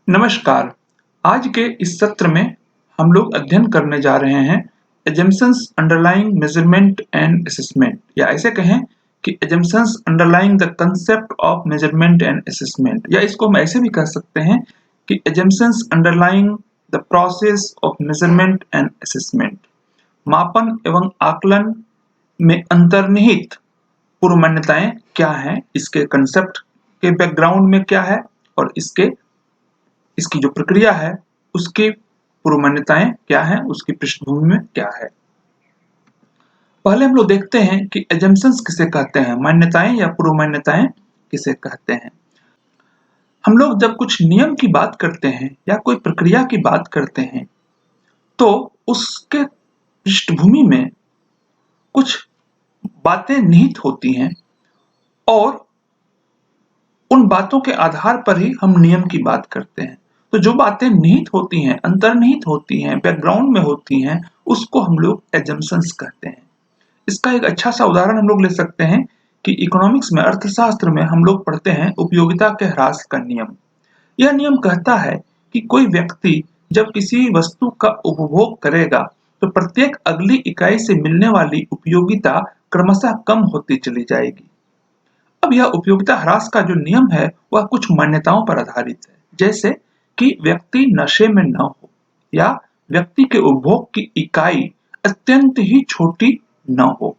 नमस्कार। आज के इस सत्र में हम लोग अध्ययन करने जा रहे हैं assumptions underlying measurement and assessment, या ऐसे कहें कि assumptions underlying the concept of measurement and assessment, या इसको हम ऐसे भी कह सकते हैं कि assumptions underlying the process of measurement and assessment। मापन एवं आकलन में अंतर्निहित पूर्व मान्यताएं क्या हैं, इसके कंसेप्ट के बैकग्राउंड में क्या है और इसकी जो प्रक्रिया है उसकी पूर्व मान्यताएं क्या है, उसकी पृष्ठभूमि में क्या है। पहले हम लोग देखते हैं कि एजम्पशंस किसे कहते हैं, मान्यताएं या पूर्व मान्यताएं किसे कहते हैं। हम लोग जब कुछ नियम की बात करते हैं या कोई प्रक्रिया की बात करते हैं तो उसके पृष्ठभूमि में कुछ बातें निहित होती हैं और उन बातों के आधार पर ही हम नियम की बात करते हैं। तो जो बातें निहित होती हैं, अंतर्निहित होती हैं, बैकग्राउंड में होती हैं, उसको हम लोग एजम्पशंस कहते हैं। इसका एक अच्छा सा उदाहरण हम लोग ले सकते हैं कि इकोनॉमिक्स में, अर्थशास्त्र में हम लोग पढ़ते हैं उपयोगिता के ह्रास का नियम। यह नियम कहता है कि कोई व्यक्ति जब किसी वस्तु का उपभोग करेगा तो प्रत्येक अगली इकाई से मिलने वाली उपयोगिता क्रमशः कम होती चली जाएगी। अब यह उपयोगिता ह्रास का जो नियम है वह कुछ मान्यताओं पर आधारित है, जैसे कि व्यक्ति नशे में न हो या व्यक्ति के उपभोग की इकाई अत्यंत ही छोटी न हो।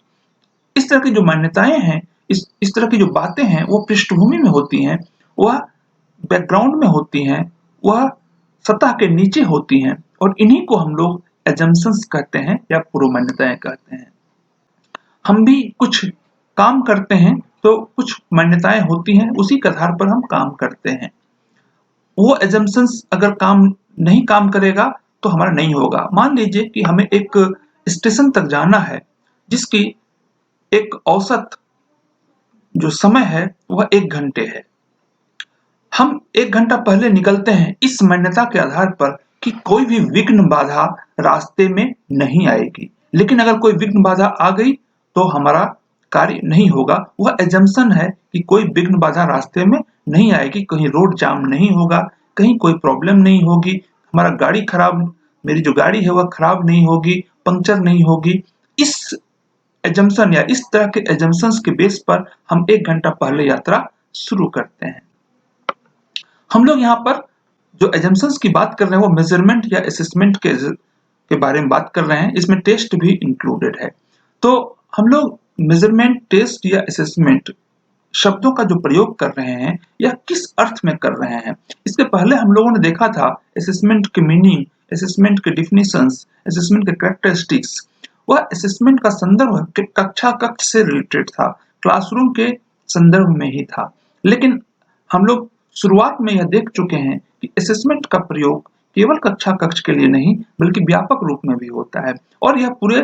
इस तरह की जो मान्यताएं हैं, इस तरह की जो बातें हैं वो पृष्ठभूमि में होती हैं, वह बैकग्राउंड में होती हैं, वह सतह के नीचे होती हैं और इन्हीं को हम लोग एजम्पशंस कहते हैं या पूर्व मान्यताएं कहते हैं। हम भी कुछ काम करते हैं तो कुछ मान्यताएं होती हैं, उसी के आधार पर हम काम करते हैं। वो एजम्पशंस अगर नहीं काम करेगा तो हमारा नहीं होगा। मान लीजिए कि हमें एक स्टेशन तक जाना है जिसकी एक औसत जो समय है वह 1 घंटे है। हम 1 घंटा पहले निकलते हैं इस मान्यता के आधार पर कि कोई भी विघ्न बाधा रास्ते में नहीं आएगी, लेकिन अगर कोई विघ्न बाधा आ गई तो हमारा कार्य नहीं होगा। वह एजम्पशन है कि कोई विघ्न बाधा रास्ते में नहीं आएगी, कहीं रोड जाम नहीं होगा, कहीं कोई प्रॉब्लम नहीं होगी, हमारा गाड़ी खराब मेरी जो गाड़ी है वह खराब नहीं होगी, पंक्चर नहीं होगी। इस एजम्पशन या इस तरह के एजम्पशंस के बेस पर हम 1 घंटा पहले यात्रा शुरू करते हैं। हम लोग यहाँ पर जो एजम्पशंस की बात कर रहे हैं वो मेजरमेंट या असेसमेंट के बारे में बात कर रहे हैं, इसमें टेस्ट भी इंक्लूडेड है। तो हम लोग मेजरमेंट, टेस्ट या असेसमेंट शब्दों का जो प्रयोग कर रहे हैं या किस अर्थ में कर रहे हैं, इसके पहले हम लोगों ने देखा था असेसमेंट के मीनिंग, असेसमेंट के डिफिनेशंस, असेसमेंट के कैरेक्टरिस्टिक्स। वह असेसमेंट का संदर्भ कक्षा कक्ष से रिलेटेड था, क्लासरूम के संदर्भ में ही था। लेकिन हम लोग शुरुआत में यह देख चुके हैं कि असेसमेंट का प्रयोग केवल कक्षा कक्ष के लिए नहीं बल्कि व्यापक रूप में भी होता है और यह पूरे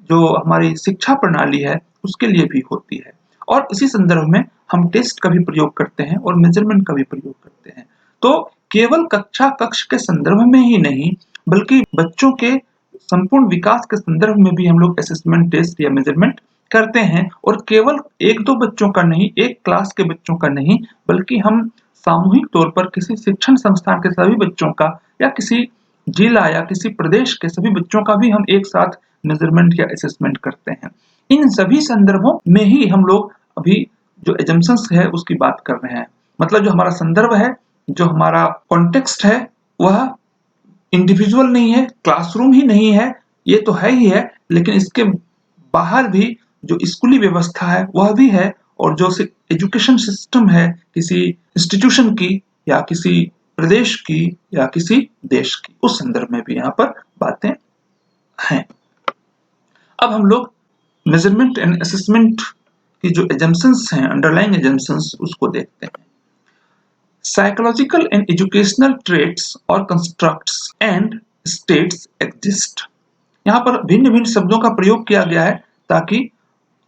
जो हमारी शिक्षा प्रणाली है उसके लिए भी होती है। और इसी संदर्भ में हम टेस्ट का भी प्रयोग करते हैं और मेजरमेंट का भी प्रयोग करते हैं। तो केवल कक्षा कक्ष के संदर्भ में ही नहीं बल्कि बच्चों के संपूर्ण विकास के संदर्भ में भी हम लोग असेसमेंट, टेस्ट या मेजरमेंट करते हैं। और केवल 1-2 बच्चों का नहीं, एक क्लास के बच्चों का नहीं, बल्कि हम सामूहिक तौर पर किसी शिक्षण संस्थान के सभी बच्चों का या किसी जिला या किसी प्रदेश के सभी बच्चों का भी हम एक साथ मेजरमेंट या असेसमेंट करते हैं। इन सभी संदर्भों में ही हम लोग अभी जो एजम्पशंस है उसकी बात कर रहे हैं। मतलब जो हमारा संदर्भ है, जो हमारा कॉन्टेक्स्ट है, वह इंडिविजुअल नहीं है, क्लासरूम ही नहीं है, ये तो है ही है, लेकिन इसके बाहर भी जो स्कूली व्यवस्था है वह भी है और जो एजुकेशन सिस्टम है किसी इंस्टीट्यूशन की या किसी प्रदेश की या किसी देश की, उस संदर्भ में भी यहाँ पर बातें हैं। अब हम लोग मेजरमेंट एंड असेसमेंट की जो एजम्पशंस हैं, अंडरलाइंग एजम्पशंस, उसको देखते हैं। साइकोलॉजिकल एंड एजुकेशनल ट्रेट्स और कंस्ट्रक्ट्स एंड स्टेट्स एग्जिस्ट। यहाँ पर भिन्न भिन्न शब्दों का प्रयोग किया गया है ताकि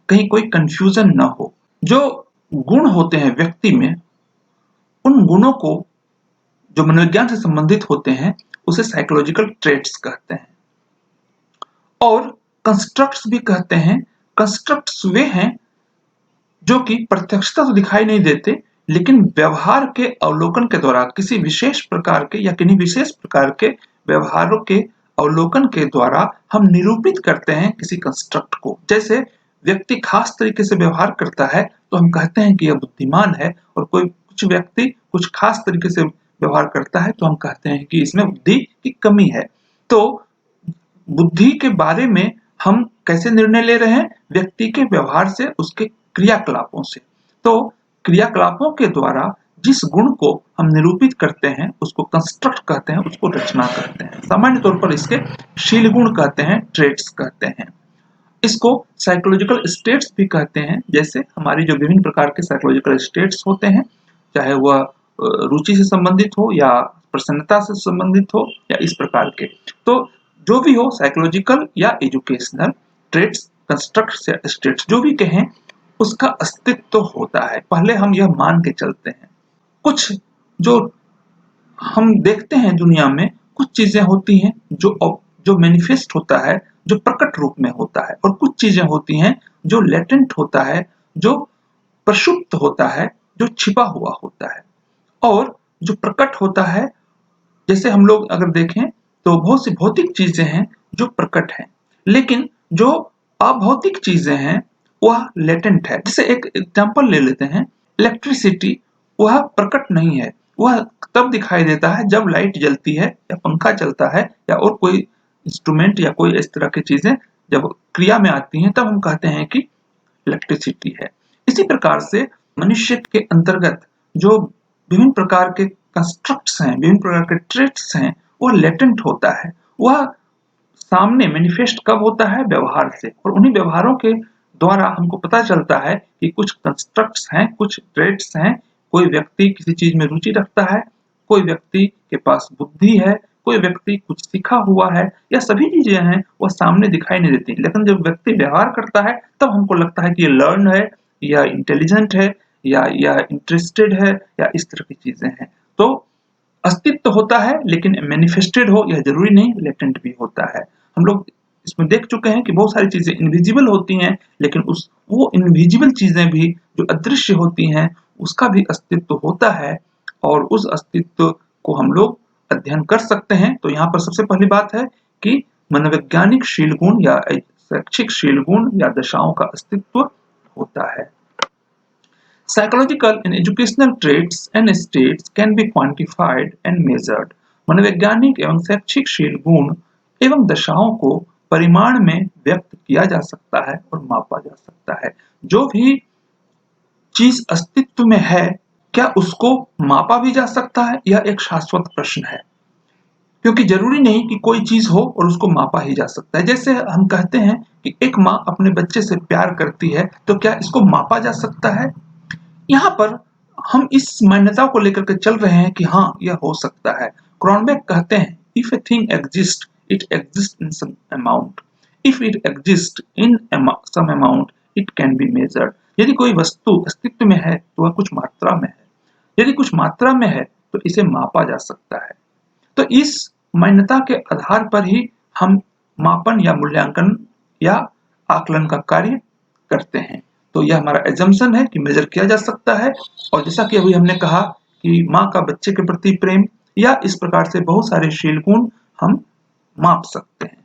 कहीं कोई कंफ्यूजन न हो। जो गुण होते हैं व्यक्ति में, उन गुणों को जो मनोविज्ञान से संबंधित होते हैं उसे साइकोलॉजिकल ट्रेट्स कहते हैं और कंस्ट्रक्ट्स भी कहते हैं। कंस्ट्रक्ट्स वे हैं जो कि प्रत्यक्षता तो दिखाई नहीं देते लेकिन व्यवहार के अवलोकन के द्वारा किसी विशेष प्रकार के या किन्हीं विशेष प्रकार के व्यवहारों के अवलोकन के द्वारा हम निरूपित करते हैं किसी कंस्ट्रक्ट को। जैसे व्यक्ति खास तरीके से व्यवहार करता है तो हम कहते हैं कि यह बुद्धिमान है, और कोई कुछ व्यक्ति कुछ खास तरीके से व्यवहार करता है तो हम कहते हैं कि इसमें बुद्धि की कमी है। तो बुद्धि के बारे में हम कैसे निर्णय ले रहे हैं? व्यक्ति के व्यवहार से, उसके क्रियाकलापों से। तो क्रियाकलापों के द्वारा जिस गुण को हम निरूपित करते हैं उसको कंस्ट्रक्ट कहते हैं, उसको रचना कहते हैं। सामान्य तौर पर इसके शील गुण कहते हैं, ट्रेट्स कहते हैं। इसको साइकोलॉजिकल स्टेट्स भी कहते हैं। जैसे हमारी जो विभिन्न प्रकार के साइकोलॉजिकल स्टेट्स होते हैं, चाहे वह रुचि से संबंधित हो या प्रसन्नता से संबंधित हो या इस प्रकार के, तो जो भी हो साइकोलॉजिकल या एजुकेशनल ट्रेट्स, कंस्ट्रक्ट या स्टेट्स जो भी कहें, उसका अस्तित्व होता है। पहले हम यह मान के चलते हैं। कुछ जो हम देखते हैं दुनिया में, कुछ चीजें होती हैं जो मैनिफेस्ट होता है, जो प्रकट रूप में होता है, और कुछ चीजें होती हैं जो लेटेंट होता है, जो प्रसुप्त होता है, जो छिपा हुआ होता है। और जो प्रकट होता है, जैसे हम लोग अगर देखें तो बहुत सी भौतिक चीजें हैं जो प्रकट हैं, लेकिन जो अभौतिक चीजें हैं वह लेटेंट है। जैसे एक एग्जांपल ले लेते हैं, इलेक्ट्रिसिटी वह प्रकट नहीं है, वह तब दिखाई देता है जब लाइट जलती है या पंखा चलता है या और कोई इंस्ट्रूमेंट या कोई इस तरह की चीजें जब क्रिया में आती हैं, तब हम कहते हैं कि इलेक्ट्रिसिटी है। इसी प्रकार से मनुष्य के अंतर्गत जो विभिन्न प्रकार के कंस्ट्रक्ट्स हैं, विभिन्न प्रकार के ट्रेट्स हैं, वह लेटेंट होता है। वह सामने मैनिफेस्ट कब होता है? व्यवहार से। और उन्हीं व्यवहारों के द्वारा हमको पता चलता है कि कुछ कंस्ट्रक्ट्स हैं, कुछ ट्रेट्स हैं। कोई व्यक्ति किसी चीज में रुचि रखता है, कोई व्यक्ति के पास बुद्धि है, कोई व्यक्ति कुछ सीखा हुआ है, या सभी चीजें हैं वह सामने दिखाई नहीं देती, लेकिन जब व्यक्ति व्यवहार करता है तब हमको लगता है कि ये लर्न है या इंटेलिजेंट है या इंटरेस्टेड है या इस तरह की चीजें हैं। तो अस्तित्व होता है, लेकिन मैनिफेस्टेड हो यह जरूरी नहीं, लेटेंट भी होता है। हम लोग इसमें देख चुके हैं कि बहुत सारी चीजें इनविजिबल होती हैं, लेकिन वो इनविजिबल चीजें भी जो अदृश्य होती हैं उसका भी अस्तित्व होता है, और उस अस्तित्व को हम लोग अध्ययन कर सकते हैं। तो यहाँ पर सबसे पहली बात है कि मनोवैज्ञानिक शील गुण या शैक्षिक शील गुण या दशाओं का अस्तित्व होता है। Psychological and educational traits and states can be quantified and measured. मनोवैज्ञानिक एवं शैक्षिक शील गुण एवं दशाओं को परिमाण में व्यक्त किया जा सकता है और मापा जा सकता है। जो भी चीज अस्तित्व में है, क्या उसको मापा भी जा सकता है? यह एक शाश्वत प्रश्न है, क्योंकि जरूरी नहीं कि कोई चीज हो और उसको मापा ही जा सकता है। जैसे हम कहते हैं कि एक माँ अपने बच्चे से प्यार करती है, तो क्या इसको मापा जा सकता है? यहाँ पर हम इस मान्यता को लेकर के चल रहे हैं कि हाँ, यह हो सकता है। क्रॉनबेक कहते हैं, if a thing exist it exist in some amount, if it exist in some amount it can be measured. यदि कोई वस्तु अस्तित्व में है तो वह कुछ मात्रा में है, यदि कुछ मात्रा में है तो इसे मापा जा सकता है। तो इस मान्यता के आधार पर ही हम मापन या मूल्यांकन या आकलन का कार्य करते हैं। तो यह हमारा एजम्पशन है कि मेजर किया जा सकता है। और जैसा कि अभी हमने कहा कि माँ का बच्चे के प्रति प्रेम, या इस प्रकार से बहुत सारे शील गुण हम माप सकते हैं।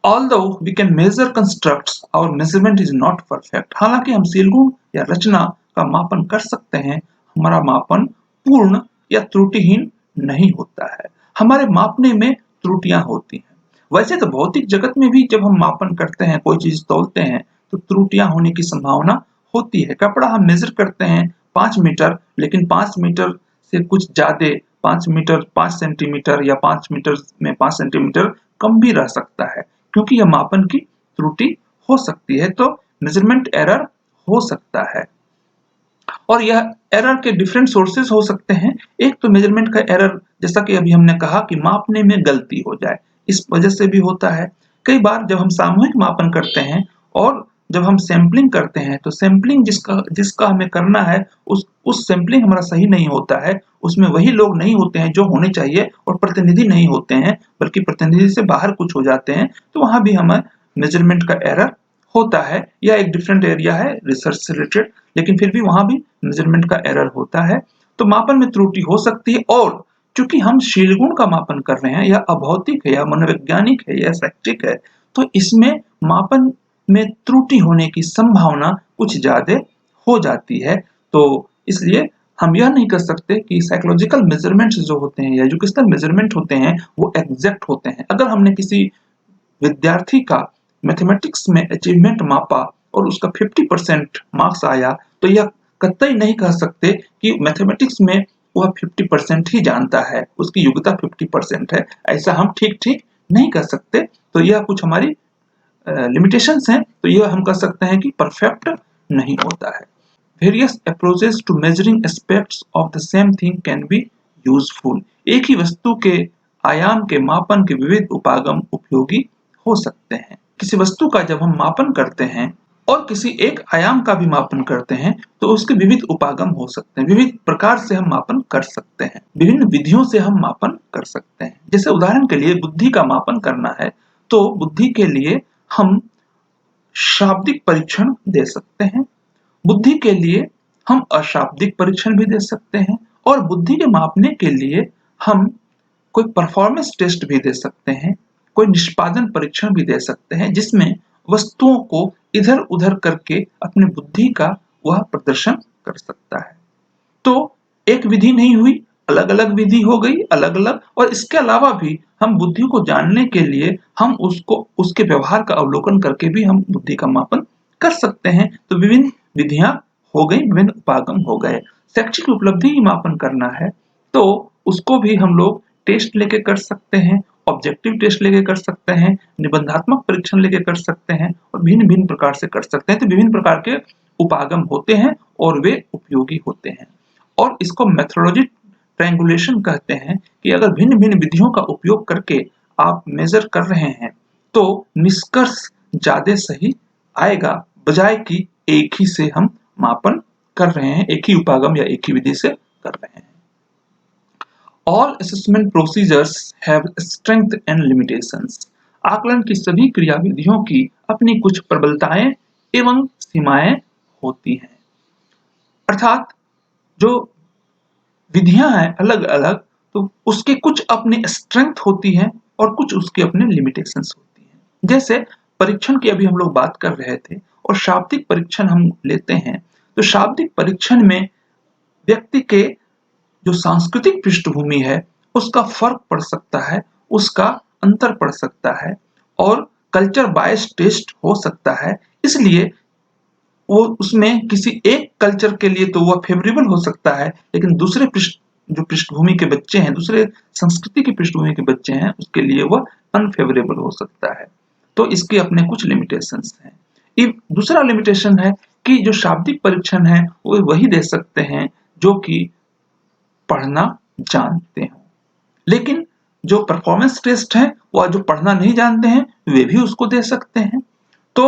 Although we can measure constructs, our measurement is not perfect. हालांकि हम शील गुण या रचना का मापन कर सकते हैं, हमारा मापन पूर्ण या त्रुटिहीन नहीं होता है। हमारे मापने में त्रुटियां होती हैं। वैसे तो भौतिक जगत में भी जब हम मापन करते हैं, कोई चीज तौलते हैं, तो त्रुटियां होने की संभावना होती है। कपड़ा हम मेजर करते हैं 5 मीटर, लेकिन 5 मीटर से कुछ ज्यादा 5 मीटर 5 सेंटीमीटर या 5 मीटर में 5 सेंटीमीटर कम भी रह सकता है, क्योंकि यह मापन की त्रुटि हो सकती है। तो मेजरमेंट एरर हो सकता है, और यह एरर के डिफरेंट सोर्सेस हो सकते हैं। एक तो मेजरमेंट का एरर, जैसा कि अभी हमने कहा कि मापने में गलती हो जाए, इस वजह से भी होता है। कई बार जब हम सामूहिक मापन करते हैं और जब हम सैंपलिंग करते हैं, तो सैंपलिंग जिसका हमें करना है उस सैंपलिंग हमारा सही नहीं होता है। उसमें वही लोग नहीं होते हैं जो होने चाहिए, और प्रतिनिधि नहीं होते हैं, बल्कि प्रतिनिधि से बाहर कुछ हो जाते हैं। तो वहां भी हमें मेजरमेंट का एरर होता है। यह एक डिफरेंट एरिया है रिसर्च से रिलेटेड, लेकिन फिर भी वहां भी मेजरमेंट का एरर होता है। तो मापन में त्रुटि हो सकती है, और चूंकि हम शीलगुण का मापन कर रहे हैं, या अभौतिक है या मनोवैज्ञानिक है या शैक्षिक है, तो इसमें मापन में त्रुटि होने की संभावना कुछ ज्यादा हो जाती है। तो इसलिए हम यह नहीं कर सकते कि साइकोलॉजिकल मेजरमेंट्स जो होते हैं या एजुकेशनल मेजरमेंट होते हैं वो एग्जैक्ट होते हैं। अगर हमने किसी विद्यार्थी का मैथमेटिक्स में अचीवमेंट मापा और उसका 50% मार्क्स आया, तो यह कतई नहीं कह सकते कि मैथमेटिक्स में वह 50% ही जानता है, उसकी योग्यता 50% है। ऐसा हम ठीक ठीक नहीं कर सकते। तो यह कुछ हमारी लिमिटेशंस हैं। तो यह हम कह सकते हैं कि परफेक्ट नहीं होता है। Various approaches to measuring aspects of the same thing can be useful. एक ही वस्तु के आयाम के मापन के विविध उपागम उपयोगी हो सकते हैं। किसी वस्तु का जब हम मापन करते हैं और किसी एक आयाम का भी मापन करते हैं, तो उसके विविध उपागम हो सकते हैं। विविध प्रकार से हम मापन कर सकते हैं, विभिन्न विधियों से हम मापन कर सकते हैं। जैसे उदाहरण के लिए बुद्धि का मापन करना है, तो बुद्धि के लिए हम शाब्दिक परीक्षण दे सकते हैं, बुद्धि के लिए हम अशाब्दिक परीक्षण भी दे सकते हैं, और बुद्धि के मापने के लिए हम कोई परफॉर्मेंस टेस्ट भी दे सकते हैं, कोई निष्पादन परीक्षण भी दे सकते हैं, जिसमें वस्तुओं को इधर उधर करके अपनी बुद्धि का वह प्रदर्शन कर सकता है। तो एक विधि नहीं हुई, अलग अलग विधि हो गई, अलग अलग। और इसके अलावा भी हम बुद्धि को जानने के लिए हम उसको उसके व्यवहार का अवलोकन करके भी हम बुद्धि का मापन कर सकते हैं। तो विभिन्न विधियां हो गई, विभिन्न उपागम हो गए। शैक्षिक उपलब्धि की मापन करना है, तो उसको भी हम लोग टेस्ट लेके कर सकते हैं, ऑब्जेक्टिव टेस्ट लेके कर सकते हैं, निबंधात्मक परीक्षण लेके कर सकते हैं, और भिन्न भिन्न प्रकार से कर सकते हैं। तो विभिन्न प्रकार के उपागम होते हैं और वे उपयोगी होते हैं। और इसको मेथोडोलॉजी ट्रायंगुलेशन कहते हैं, कि अगर भिन्न भिन्न विधियों का उपयोग करके आप मेजर कर रहे हैं, तो निष्कर्ष ज्यादा सही आएगा, बजाय कि एक ही से हम मापन कर रहे हैं, एक ही उपागम या एक ही विधि से कर रहे हैं। All assessment procedures have strength and limitations. आकलन की सभी क्रियाविधियों की अपनी कुछ प्रबलताएं एवं सीमाएं होती हैं। अर्थात जो विधियां हैं अलग अलग, तो उसके कुछ अपनी स्ट्रेंथ होती हैं और कुछ उसके अपने लिमिटेशंस होती हैं। जैसे परीक्षण की अभी हम लोग बात कर रहे थे, और शाब्दिक परीक्षण हम लेते हैं, तो शाब्दिक परीक्षण में व्यक्ति के जो सांस्कृतिक पृष्ठभूमि है उसका फर्क पड़ सकता है, उसका अंतर पड़ सकता है, और कल्चर बायस टेस्ट हो सकता है। इसलिए वो उसमें किसी एक कल्चर के लिए तो वह फेवरेबल हो सकता है, लेकिन दूसरे जो पृष्ठभूमि के बच्चे हैं, दूसरे संस्कृति की पृष्ठभूमि के बच्चे हैं, उसके लिए वह अनफेवरेबल हो सकता है। तो इसके अपने कुछ लिमिटेशंस हैं। एक दूसरा लिमिटेशन है कि जो शाब्दिक परीक्षण है वो वही दे सकते हैं जो कि पढ़ना जानते हो, लेकिन जो परफॉर्मेंस टेस्ट है वह जो पढ़ना नहीं जानते हैं वे भी उसको दे सकते हैं। तो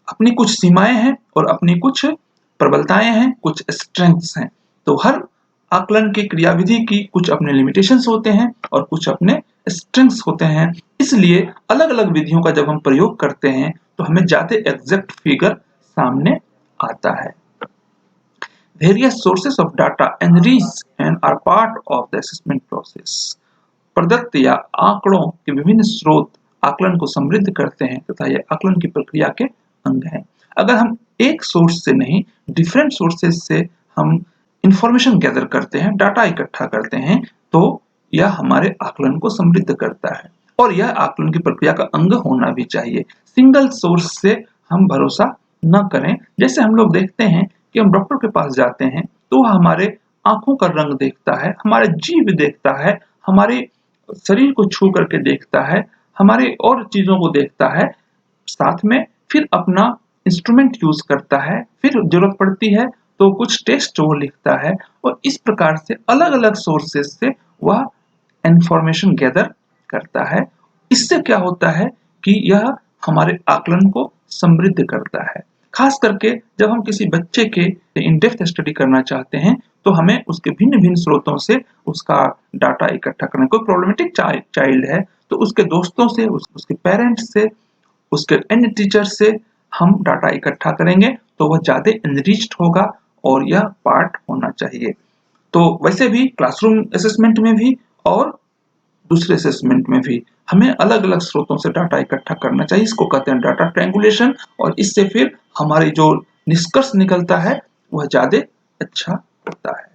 अपनी कुछ सीमाएं हैं और अपनी कुछ प्रबलताएं हैं, कुछ स्ट्रेंथ्स हैं। तो हर आकलन की क्रियाविधि की कुछ अपने लिमिटेशंस होते हैं और कुछ अपने स्ट्रेंथ्स होते हैं। इसलिए अलग अलग विधियों का जब हम प्रयोग करते हैं तो हमें ज्यादा एग्जैक्ट फिगर सामने आता है। Various sources of data enrich and are part of the assessment process. प्रदत्त या आंकड़ों के विभिन्न स्रोत आकलन को समृद्ध करते हैं तथा यह आकलन की प्रक्रिया के अंग हैं। अगर हम एक सोर्स से नहीं, डिफरेंट सोर्सेज से हम इंफॉर्मेशन गैदर करते हैं, डाटा इकट्ठा करते हैं, तो यह हमारे आकलन को समृद्ध करता है, और यह आकलन की प्रक्रिया का अंग होना भी चाहिए। सिंगल सोर्स से हम भरोसा न करें। जैसे हम लोग देखते हैं कि हम डॉक्टर के पास जाते हैं, तो वह हमारे आंखों का रंग देखता है, हमारे जीभ देखता है, हमारे शरीर को छू करके देखता है, हमारे और चीजों को देखता है, साथ में फिर अपना इंस्ट्रूमेंट यूज करता है, फिर जरूरत पड़ती है तो कुछ टेस्ट वो लिखता है, और इस प्रकार से अलग अलग सोर्सेज से वह इंफॉर्मेशन गैदर करता है। इससे क्या होता है कि यह हमारे आकलन को समृद्ध करता है। खास करके जब हम किसी बच्चे के इन डेप्थ स्टडी करना चाहते हैं, तो हमें उसके भिन्न भिन्न स्रोतों से उसका डाटा इकट्ठा करना। कोई प्रॉब्लमेटिक चाइल्ड है तो उसके दोस्तों से, उसके पेरेंट्स से, उसके अन्य टीचर से हम डाटा इकट्ठा करेंगे, तो वह ज्यादा एनरिच्ड होगा और यह पार्ट होना चाहिए। तो वैसे भी क्लासरूम असेसमेंट में भी और दूसरे असेसमेंट में भी हमें अलग-अलग स्रोतों से डाटा इकट्ठा करना चाहिए। इसको कहते हैं डाटा ट्रायंगुलेशन, और इससे फिर हमारी जो निष्कर्ष निकलता है वह ज़्यादा अच्छा होता है।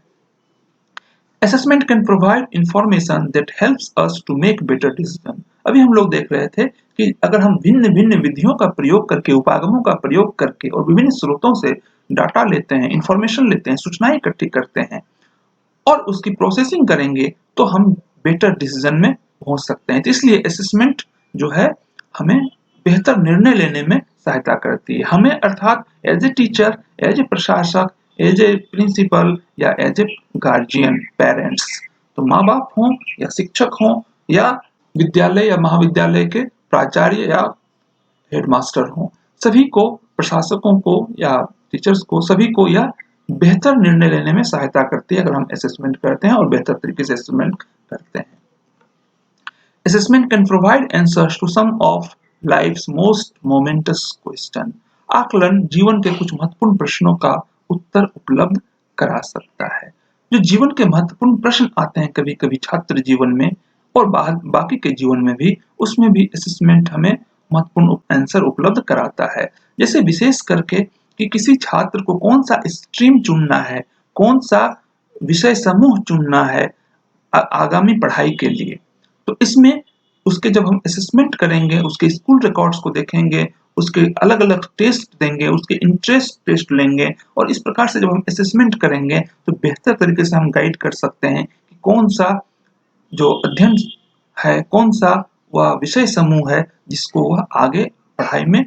Assessment can provide information that helps us to make better decision। अभी हम लोग देख रहे थे कि अगर हम भिन्न-भिन्न विधियों का प्रयोग करके, उपागमों का प्रयोग करके और विभिन्न स्रोतों से डाटा लेते हैं, इंफॉर्मेशन लेते हैं, सूचनाएं इकट्ठी करते हैं और उसकी प्रोसेसिंग करेंगे, तो हम बेटर डिसीजन में पहुंच सकते हैं। तो इसलिए असेसमेंट जो है हमें बेहतर निर्णय लेने में सहायता करती है। हमें अर्थात as a teacher, as a प्रशासक, एज ए प्रिंसिपल या एज ए गार्जियन, पेरेंट्स, तो माँ बाप हों या शिक्षक हों या विद्यालय या महाविद्यालय के प्राचार्य या हेडमास्टर हों, सभी को, प्रशासकों को या टीचर्स को, सभी को यह बेहतर निर्णय लेने में सहायता करती है अगर हम असेसमेंट करते हैं और बेहतर तरीके से असेसमेंट करते हैं। Assessment can provide answers to some of life's most momentous question. आकलन जीवन के कुछ महत्वपूर्ण प्रश्नों का उत्तर उपलब्ध करा सकता है। जो जीवन के महत्वपूर्ण प्रश्न आते हैं कभी कभी छात्र जीवन में और बाकी के जीवन में भी, उसमें भी असेसमेंट हमें महत्वपूर्ण आंसर उपलब्ध कराता है। जैसे विशेष करके कि किसी छात्र को कौन सा स्ट्रीम चुनना है, कौन सा विषय समूह चुनना है आगामी पढ़ाई के लिए, तो इसमें उसके जब हम असेसमेंट करेंगे, उसके स्कूल रिकॉर्ड्स को देखेंगे, उसके अलग अलग टेस्ट देंगे, उसके इंटरेस्ट टेस्ट लेंगे और इस प्रकार से जब हम असेसमेंट करेंगे तो बेहतर तरीके से हम गाइड कर सकते हैं कि कौन सा जो अध्ययन है, कौन सा वह विषय समूह है जिसको वह आगे पढ़ाई में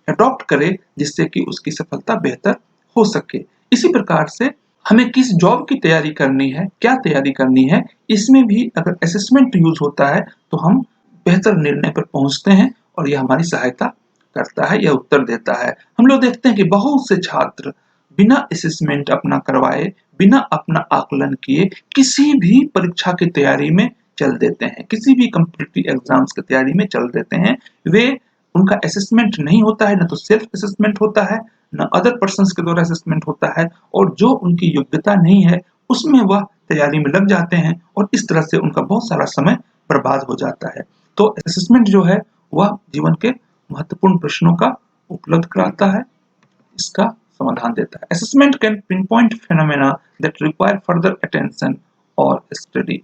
अडॉप्ट करे, जिससे कि उसकी सफलता बेहतर हो सके। इसी प्रकार से हमें किस जॉब की तैयारी करनी है, क्या तैयारी करनी है, इसमें भी अगर असेसमेंट यूज होता है तो हम बेहतर निर्णय पर पहुंचते हैं और यह हमारी सहायता करता है, यह उत्तर देता है। हम लोग देखते हैं कि बहुत से छात्र बिना असेसमेंट अपना करवाए, बिना अपना आकलन किए किसी भी परीक्षा की तैयारी में चल देते हैं, किसी भी कॉम्पिटिटिव एग्जाम्स की तैयारी में चल देते हैं। वे उनका असेसमेंट नहीं होता है, न तो सेल्फ असेसमेंट होता है, न अदर पर्सन्स के द्वारा असेसमेंट होता है, और जो उनकी योग्यता नहीं है उसमें वह तैयारी में लग जाते हैं और इस तरह से उनका बहुत सारा समय बर्बाद हो जाता है। तो असेसमेंट जो है वह जीवन के महत्वपूर्ण प्रश्नों का उपलब्ध कराता है, इसका समाधान देता है। Assessment can pinpoint phenomena that require further attention और स्टडी।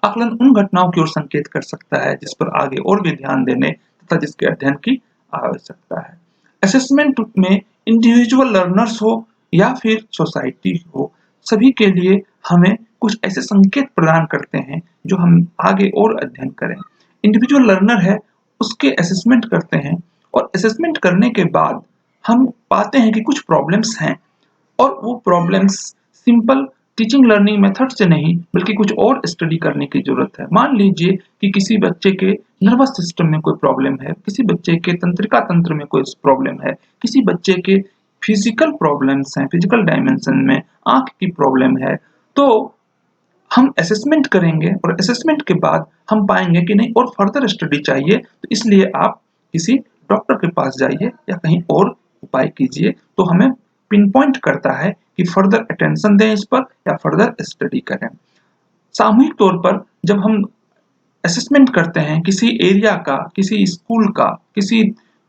आकलन उन घटनाओं की ओर संकेत कर सकता है जिस पर आगे और भी ध्यान देने तथा जिसके अध्ययन की आवश्यकता है। असेसमेंट में इंडिविजुअल लर्नर्स हो या फिर सोसाइटी हो, सभी के लिए हमें कुछ ऐसे संकेत प्रदान करते हैं जो हम आगे और अध्ययन करें। इंडिविजुअल लर्नर है, उसके असेसमेंट करते हैं और असेसमेंट करने के बाद हम पाते हैं कि कुछ प्रॉब्लम्स हैं और वो problems simple teaching learning method से नहीं बल्कि कुछ और स्टडी करने की जरूरत है। मान लीजिए कि किसी बच्चे के नर्वस सिस्टम में कोई प्रॉब्लम है, किसी बच्चे के तंत्रिका तंत्र में कोई प्रॉब्लम है, किसी बच्चे के फिजिकल प्रॉब्लम्स हैं, फिजिकल डायमेंशन में आंख की प्रॉब्लम है, तो हम असेसमेंट करेंगे और असेसमेंट के बाद हम पाएंगे कि नहीं और फर्दर स्टडी चाहिए, तो इसलिए आप किसी डॉक्टर के पास जाइए या कहीं और उपाय कीजिए। तो हमें पिन पॉइंट करता है कि फर्दर अटेंशन दें इस पर या फर्दर स्टडी करें। सामूहिक तौर पर जब हम असेसमेंट करते हैं किसी एरिया का, किसी स्कूल का, किसी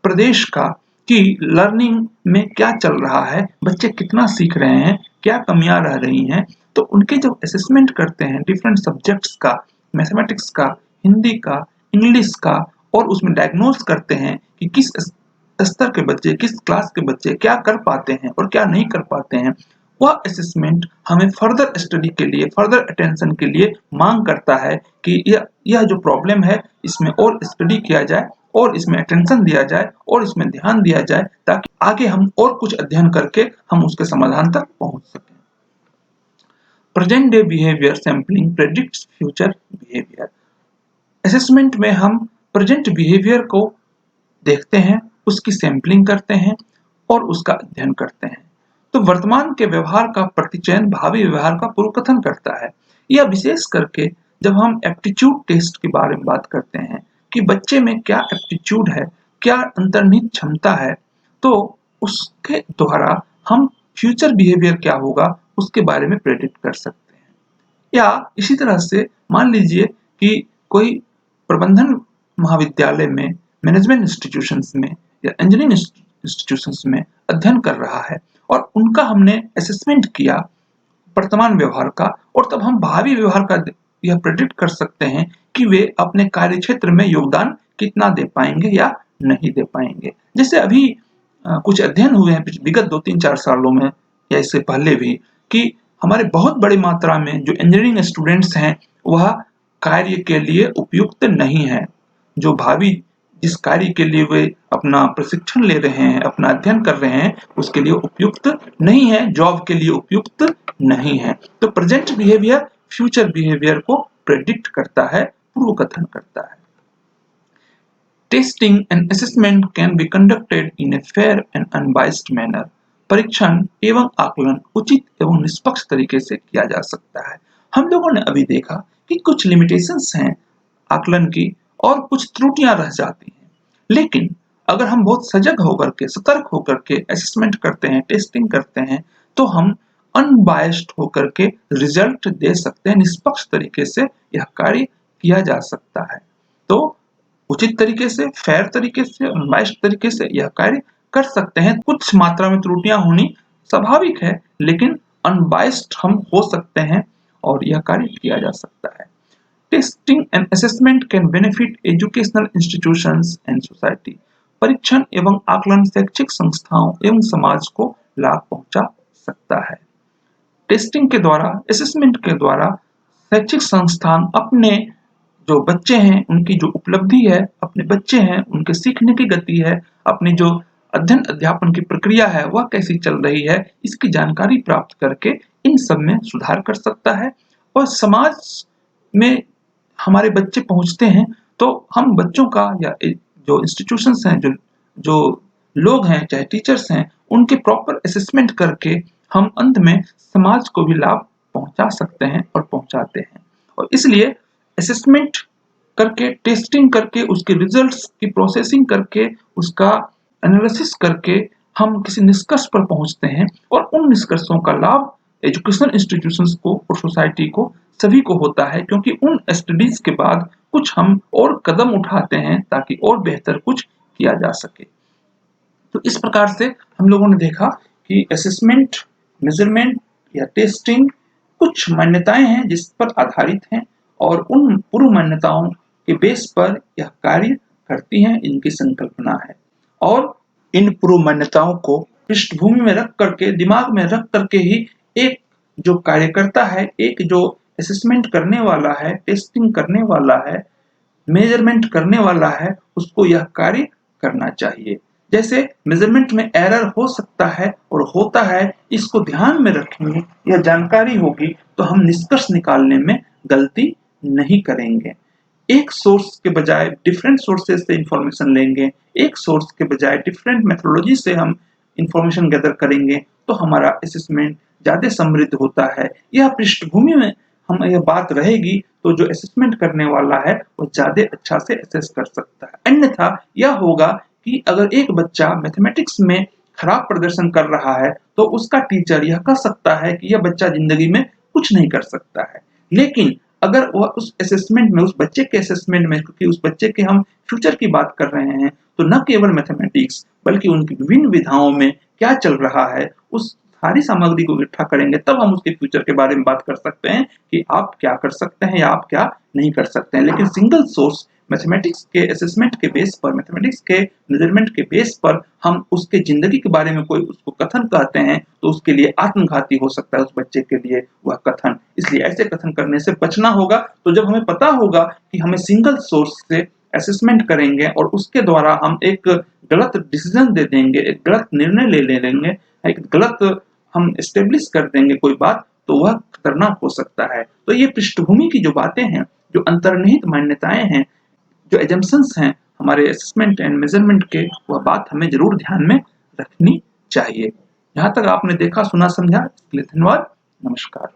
प्रदेश का, कि लर्निंग में क्या चल रहा है, बच्चे कितना सीख रहे हैं, क्या कमियां रह रही हैं, तो उनके जब असेसमेंट करते हैं डिफरेंट सब्जेक्ट्स का, मैथमेटिक्स का, हिंदी का, इंग्लिश का, और उसमें डायग्नोज करते हैं कि किस स्तर के बच्चे, किस क्लास के बच्चे क्या कर पाते हैं और क्या नहीं कर पाते हैं, वह असेसमेंट हमें फर्दर स्टडी के लिए, फर्दर अटेंशन के लिए मांग करता है कि यह जो प्रॉब्लम है इसमें और स्टडी किया जाए और इसमें अटेंशन दिया जाए और इसमें ध्यान दिया जाए, ताकि आगे हम और कुछ अध्ययन करके हम उसके समाधान तक पहुंच सकें। Present day behaviour sampling predicts future behaviour. Assessment में हम प्रेजेंट बिहेवियर को देखते हैं, उसकी सैंपलिंग करते हैं और उसका अध्ययन करते हैं। तो वर्तमान के व्यवहार का प्रतिचयन भावी व्यवहार का पूर्वकथन करता है। यह विशेष करके जब हम एप्टीट्यूड टेस्ट के बारे में बात करते हैं कि बच्चे में क्या एप्टीट्यूड है, क्या अंतर्निहित क्षमता है, तो उसके द्वारा हम फ्यूचर बिहेवियर क्या होगा उसके बारे में प्रेडिक्ट कर सकते हैं। या इसी तरह से मान लीजिए कि कोई प्रबंधन महाविद्यालय में, मैनेजमेंट इंस्टीट्यूशंस में या इंजीनियरिंग इंस्टीट्यूशंस में अध्ययन कर रहा है और उनका हमने असेसमेंट किया वर्तमान व्यवहार का, और तब हम भावी व्यवहार का यह प्रेडिक्ट कर सकते हैं कि वे अपने कार्य क्षेत्र में योगदान कितना दे पाएंगे या नहीं दे पाएंगे। जैसे अभी कुछ अध्ययन हुए हैं विगत 2-3-4 सालों में या इससे पहले भी, कि हमारे बहुत बड़ी मात्रा में जो इंजीनियरिंग स्टूडेंट्स हैं वह कार्य के लिए उपयुक्त नहीं है। जो भावी जिस कार्य के लिए वे अपना प्रशिक्षण ले रहे हैं, अपना अध्ययन कर रहे हैं, उसके लिए उपयुक्त नहीं है, जॉब के लिए उपयुक्त नहीं है। तो प्रेजेंट बिहेवियर फ्यूचर बिहेवियर को प्रेडिक्ट करता है, पूर्व कथन करता है। Testing and assessment can be conducted in a fair and unbiased manner. परीक्षण एवं आकलन उचित एवं निष्पक्ष तरीके से किया जा सकता है। हम लोगों ने अभी देखा कि कुछ लिमिटेशंस हैं आकलन की और कुछ त्रुटियां रह जाती हैं, लेकिन अगर हम बहुत सजग होकर के, सतर्क होकर के असेसमेंट करते हैं, टेस्टिंग करते हैं, तो हम अनबायस्ड होकर के रिजल्ट दे सकते हैं, निष्पक्ष तरीके से यह कार्य किया जा सकता है। तो उचित तरीके से, फेयर तरीके से, अनबायस्ड तरीके से यह कार्य कर सकते हैं। कुछ मात्रा में त्रुटियां होनी स्वाभाविक है, लेकिन अनबायस्ड हम हो सकते हैं और यह कार्य किया जा सकता है। Testing and assessment can benefit educational institutions and society. परीक्षण एवं आकलन शैक्षिक संस्थाओं एवं समाज को लाभ पहुंचा सकता है। टेस्टिंग के द्वारा, असेसमेंट के द्वारा शैक्षिक संस्थान अपने जो बच्चे हैं उनकी जो उपलब्धि है, अपने बच्चे हैं उनके सीखने की गति है, अपनी जो अध्ययन अध्यापन की प्रक्रिया है वह कैसी चल रही है, इसकी जानकारी प्राप्त करके इन सब में सुधार कर सकता है। और समाज में हमारे बच्चे पहुंचते हैं तो हम बच्चों का या जो इंस्टीट्यूशंस हैं, जो लोग हैं, चाहे टीचर्स हैं, उनके प्रॉपर असेसमेंट करके हम अंत में समाज को भी लाभ पहुंचा सकते हैं और पहुंचाते हैं। और इसलिए असेसमेंट करके, टेस्टिंग करके, उसके रिजल्ट्स की प्रोसेसिंग करके, उसका एनालिसिस करके हम किसी निष्कर्ष पर पहुंचते हैं और उन निष्कर्षों का लाभ एजुकेशनल इंस्टीट्यूशंस को और सोसाइटी को, सभी को होता है, क्योंकि उन स्टडीज के बाद कुछ हम और कदम उठाते हैं ताकि और बेहतर कुछ किया जा सके। तो इस प्रकार से हम लोगों ने देखा कि असेसमेंट, मेजरमेंट या टेस्टिंग कुछ मान्यताएं हैं जिस पर आधारित हैं और उन पूर्व मान्यताओं के बेस पर यह कार्य करती हैं, इनकी संकल्पना है। और इन पूर्व मान्यताओं को पृष्ठभूमि में रख करके, दिमाग में रख करके ही एक जो कार्यकर्ता है, एक जो असेसमेंट करने वाला है, टेस्टिंग करने वाला है, मेजरमेंट करने वाला है, उसको यह कार्य करना चाहिए। जैसे मेजरमेंट में एरर हो सकता है और होता है, इसको ध्यान में रखेंगे, यह जानकारी होगी तो हम निष्कर्ष निकालने में गलती नहीं करेंगे। एक सोर्स के बजाय डिफरेंट सोर्सेज से इंफॉर्मेशन लेंगे, एक सोर्स के बजाय डिफरेंट मेथोडोलॉजी से हम इंफॉर्मेशन गैदर करेंगे, तो हमारा असेसमेंट ज्यादा समृद्ध होता है। यह पृष्ठभूमि में हम यह बात रहेगी तो जो असेसमेंट करने वाला है वो ज्यादा अच्छा से असेस कर सकता है। अन्यथा यह होगा कि अगर एक बच्चा मैथमेटिक्स में खराब प्रदर्शन कर रहा है तो उसका टीचर यह कह सकता है कि यह बच्चा जिंदगी में कुछ नहीं कर सकता है। लेकिन अगर वह उस असेसमेंट में, उस बच्चे के असेसमेंट में, क्योंकि उस बच्चे के हम फ्यूचर की बात कर रहे हैं, तो न केवल मैथमेटिक्स बल्कि उनकी विभिन्न विधाओं में क्या चल रहा है, उस सारी सामग्री को इकट्ठा करेंगे, तब हम उसके फ्यूचर के बारे में बात कर सकते हैं कि आप क्या कर सकते हैं या आप क्या नहीं कर सकते हैं। लेकिन सिंगल सोर्स मैथमेटिक्स के असेसमेंट के बेस पर, मैथमेटिक्स के मेजरमेंट के बेस पर हम उसके जिंदगी के बारे में कोई उसको कथन कहते हैं तो उसके लिए आत्मघाती हो सकता है उस बच्चे के लिए वह कथन। इसलिए ऐसे कथन करने से बचना होगा। तो जब हमें पता होगा कि हमें सिंगल सोर्स से असेसमेंट करेंगे और उसके द्वारा हम एक गलत डिसीजन दे देंगे, एक गलत निर्णय ले लेंगे, एक गलत हम एस्टेब्लिश कर देंगे कोई बात, तो वह खतरनाक हो सकता है। तो ये पृष्ठभूमि की जो बातें हैं, जो अंतर्निहित मान्यताएं हैं, जो एजम्पशंस हैं हमारे असेसमेंट एंड मेजरमेंट के, वह बात हमें जरूर ध्यान में रखनी चाहिए। यहाँ तक आपने देखा, सुना, समझा, इसके लिए धन्यवाद। नमस्कार।